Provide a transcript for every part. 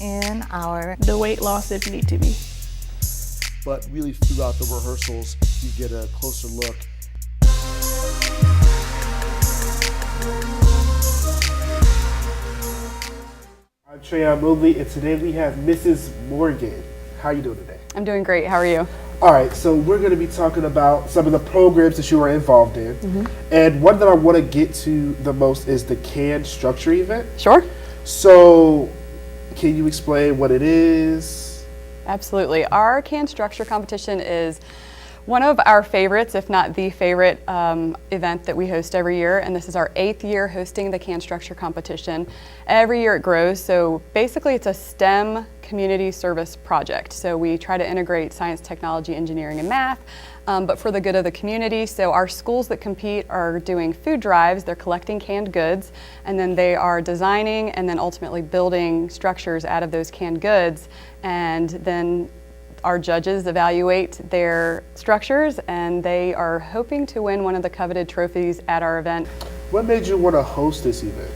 and the weight loss if need to be. But really throughout the rehearsals, you get a closer look. I'm Treyon Mobley, and today we have Mrs. Morgan. How are you doing today? I'm doing great. How are you? All right, so we're going to be talking about some of the programs that you are involved in. And one that I want to get to the most is the CAN Structure event. Sure. So can you explain what it is? Absolutely. Our CAN Structure competition is one of our favorites, if not the favorite event that we host every year, and this is our 8th year hosting the CAN Structure competition. Every year it grows, so basically it's a STEM community service project. So we try to integrate science, technology, engineering, and math, but for the good of the community. So our schools that compete are doing food drives, they're collecting canned goods, and then they are designing and then ultimately building structures out of those canned goods, and then our judges evaluate their structures, and they are hoping to win one of the coveted trophies at our event. What made you want to host this event?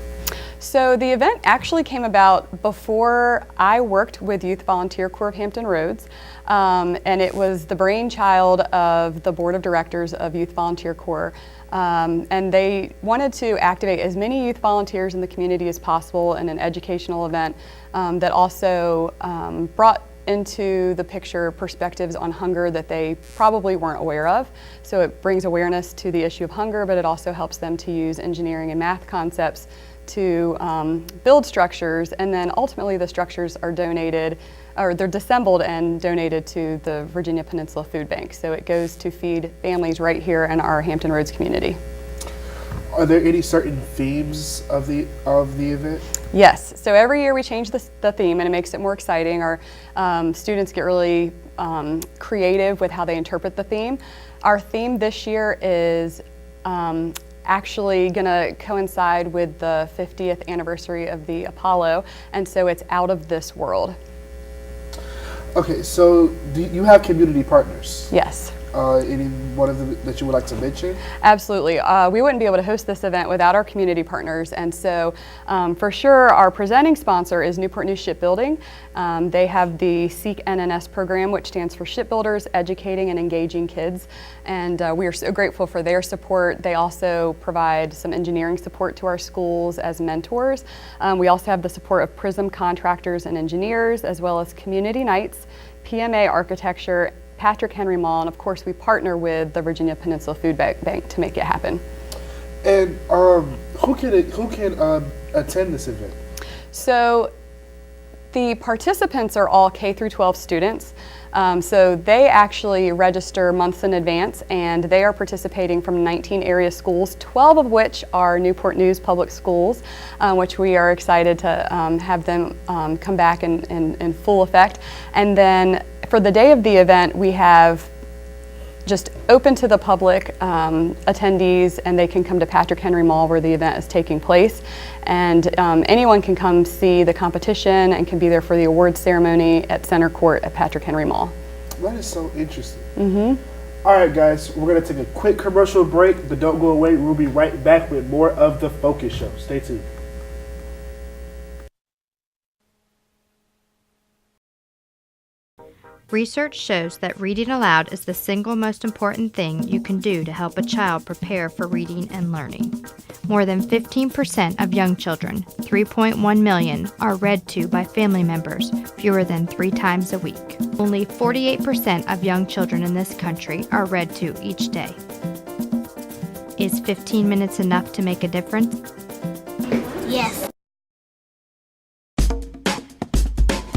So the event actually came about before I worked with Youth Volunteer Corps of Hampton Roads, and it was the brainchild of the board of directors of Youth Volunteer Corps. And they wanted to activate as many youth volunteers in the community as possible in an educational event that also brought into the picture perspectives on hunger that they probably weren't aware of. So it brings awareness to the issue of hunger, but it also helps them to use engineering and math concepts to build structures, and then ultimately the structures are donated, or they're disassembled and donated to the Virginia Peninsula Food Bank. So it goes to feed families right here in our Hampton Roads community. Are there any certain themes of the event? Yes, so every year we change the theme, and it makes it more exciting. Our students get really creative with how they interpret the theme. Our theme this year is actually going to coincide with the 50th anniversary of the Apollo, and so it's out of this world. Okay, so do you have community partners? Yes. Any one of them that you would like to mention? Absolutely. We wouldn't be able to host this event without our community partners, and so for sure our presenting sponsor is Newport News Shipbuilding. They have the SEEK NNS program, which stands for Shipbuilders Educating and Engaging Kids, and we are so grateful for their support. They also provide some engineering support to our schools as mentors. We also have the support of PRISM contractors and engineers, as well as community nights, PMA architecture, Patrick Henry Mall, and of course we partner with the Virginia Peninsula Food Bank to make it happen. And who can attend this event? So the participants are all K through 12 students. So they actually register months in advance, and they are participating from 19 area schools, 12 of which are Newport News Public Schools, which we are excited to have them come back in full effect. And then for the day of the event, we have just open to the public attendees, and they can come to Patrick Henry Mall where the event is taking place. And anyone can come see the competition and can be there for the awards ceremony at Center Court at Patrick Henry Mall. That is so interesting. All right, guys, we're going to take a quick commercial break, but don't go away. We'll be right back with more of the Focus Show. Stay tuned. Research shows that reading aloud is the single most important thing you can do to help a child prepare for reading and learning. More than 15% of young children, 3.1 million, are read to by family members fewer than 3 times a week. Only 48% of young children in this country are read to each day. Is 15 minutes enough to make a difference? Yes.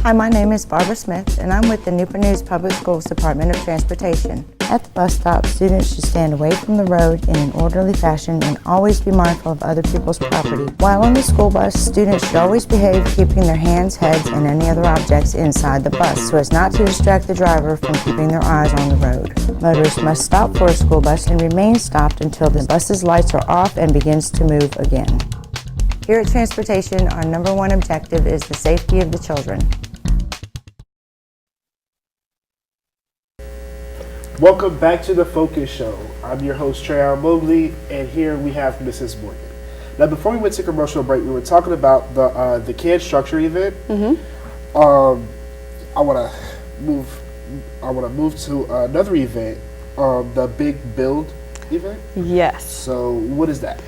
Hi, my name is Barbara Smith, and I'm with the Newport News Public Schools Department of Transportation. At the bus stop, students should stand away from the road in an orderly fashion and always be mindful of other people's property. While on the school bus, students should always behave, keeping their hands, heads, and any other objects inside the bus so as not to distract the driver from keeping their eyes on the road. Motorists must stop for a school bus and remain stopped until the bus's lights are off and begins to move again. Here at Transportation, our #1 objective is the safety of the children. Welcome back to the Focus Show. I'm your host, Treyon Mobley, and here we have Mrs. Morgan. Now, before we went to commercial break, we were talking about the CAN Structure event. I want to move to another event, the Big Build event. Yes. So what is that?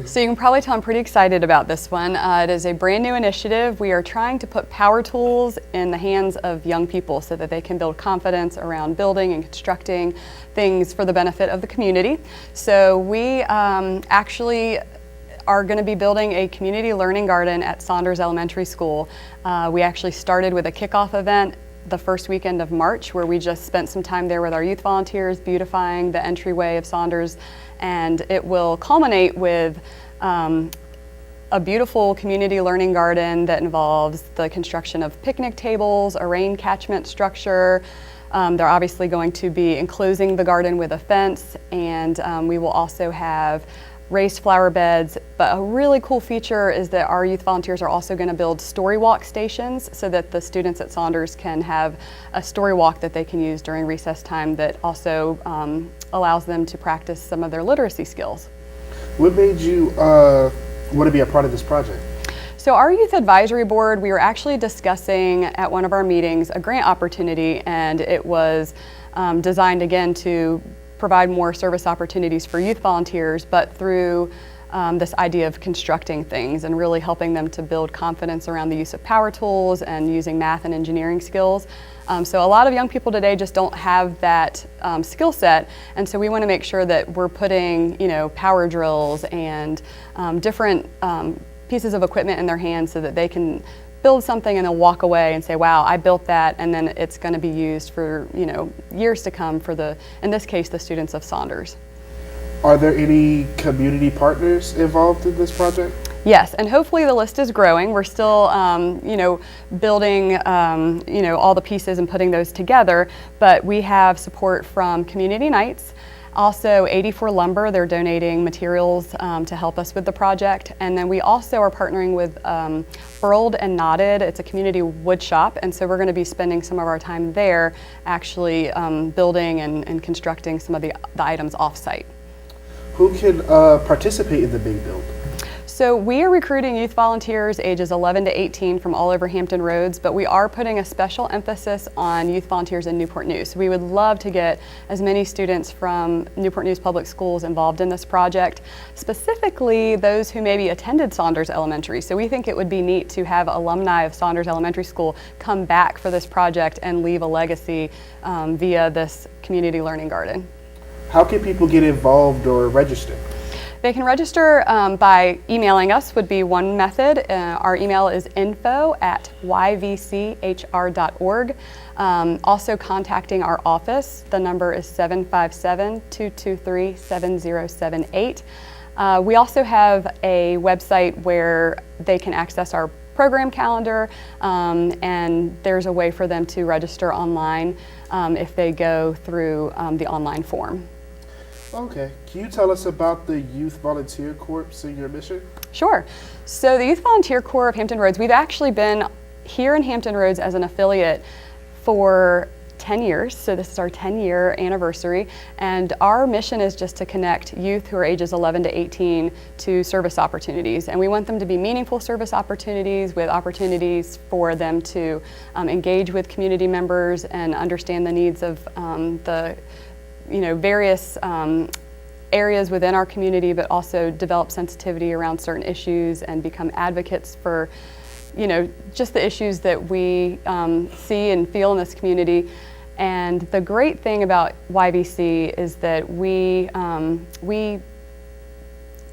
So you can probably tell I'm pretty excited about this one. It is a brand new initiative. We are trying to put power tools in the hands of young people so that they can build confidence around building and constructing things for the benefit of the community. So we actually are going to be building a community learning garden at Saunders Elementary School. We actually started with a kickoff event the first weekend of March, where we just spent some time there with our youth volunteers beautifying the entryway of Saunders, and it will culminate with a beautiful community learning garden that involves the construction of picnic tables, a rain catchment structure. They're obviously going to be enclosing the garden with a fence, and we will also have raised flower beds. But a really cool feature is that our youth volunteers are also going to build story walk stations so that the students at Saunders can have a story walk that they can use during recess time that also allows them to practice some of their literacy skills. What made you want to be a part of this project? So our youth advisory board, we were actually discussing at one of our meetings a grant opportunity, and it was designed again to provide more service opportunities for youth volunteers, but through this idea of constructing things and really helping them to build confidence around the use of power tools and using math and engineering skills. So a lot of young people today just don't have that skill set, and so we want to make sure that we're putting, power drills and different pieces of equipment in their hands so that they can build something and then walk away and say, wow, I built that, and then it's going to be used for years to come for in this case, the students of Saunders. Are there any community partners involved in this project? Yes, and hopefully the list is growing. We're still, building, all the pieces and putting those together, but we have support from Community Nights. Also, 84 Lumber, they're donating materials to help us with the project. And then we also are partnering with Furled and Knotted. It's a community wood shop, and so we're going to be spending some of our time there actually building and constructing some of the items off-site. Who can participate in the Big Build? So we are recruiting youth volunteers ages 11 to 18 from all over Hampton Roads, but we are putting a special emphasis on youth volunteers in Newport News. So we would love to get as many students from Newport News Public Schools involved in this project, specifically those who maybe attended Saunders Elementary. So we think it would be neat to have alumni of Saunders Elementary School come back for this project and leave a legacy via this community learning garden. How can people get involved or register? They can register by emailing us would be one method. Our email is info@yvchr.org. Also contacting our office. The number is 757-223-7078. We also have a website where they can access our program calendar, and there's a way for them to register online if they go through the online form. Okay. Can you tell us about the Youth Volunteer Corp and your mission? Sure. So the Youth Volunteer Corps of Hampton Roads, we've actually been here in Hampton Roads as an affiliate for 10 years. So this is our 10-year anniversary. And our mission is just to connect youth who are ages 11 to 18 to service opportunities. And we want them to be meaningful service opportunities with opportunities for them to engage with community members and understand the needs of the various areas within our community, but also develop sensitivity around certain issues and become advocates for, just the issues that we see and feel in this community. And the great thing about YVC is that we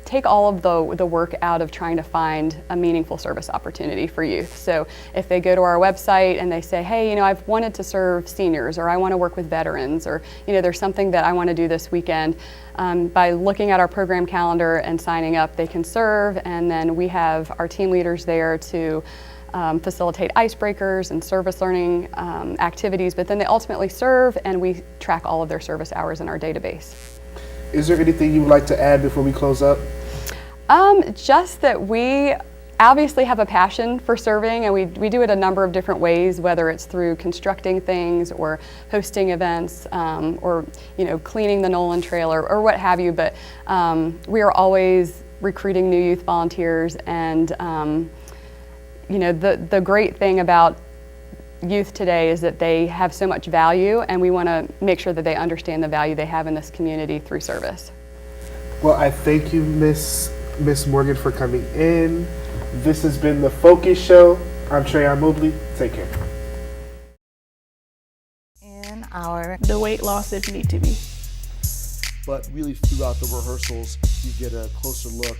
take all of the work out of trying to find a meaningful service opportunity for youth. So if they go to our website and they say, hey, I've wanted to serve seniors, or I want to work with veterans, or there's something that I want to do this weekend, by looking at our program calendar and signing up, they can serve, and then we have our team leaders there to facilitate icebreakers and service learning activities, but then they ultimately serve, and we track all of their service hours in our database. Is there anything you would like to add before we close up? Just that we obviously have a passion for serving, and we do it a number of different ways, whether it's through constructing things or hosting events, or cleaning the Nolan Trail or what have you. But we are always recruiting new youth volunteers, and the great thing about youth today is that they have so much value, and we want to make sure that they understand the value they have in this community through service. Well, I thank you, Miss Morgan, for coming in. This has been The Focus Show. I'm Treyon Mobley. Take care. In our The weight loss if need to be. But really throughout the rehearsals, you get a closer look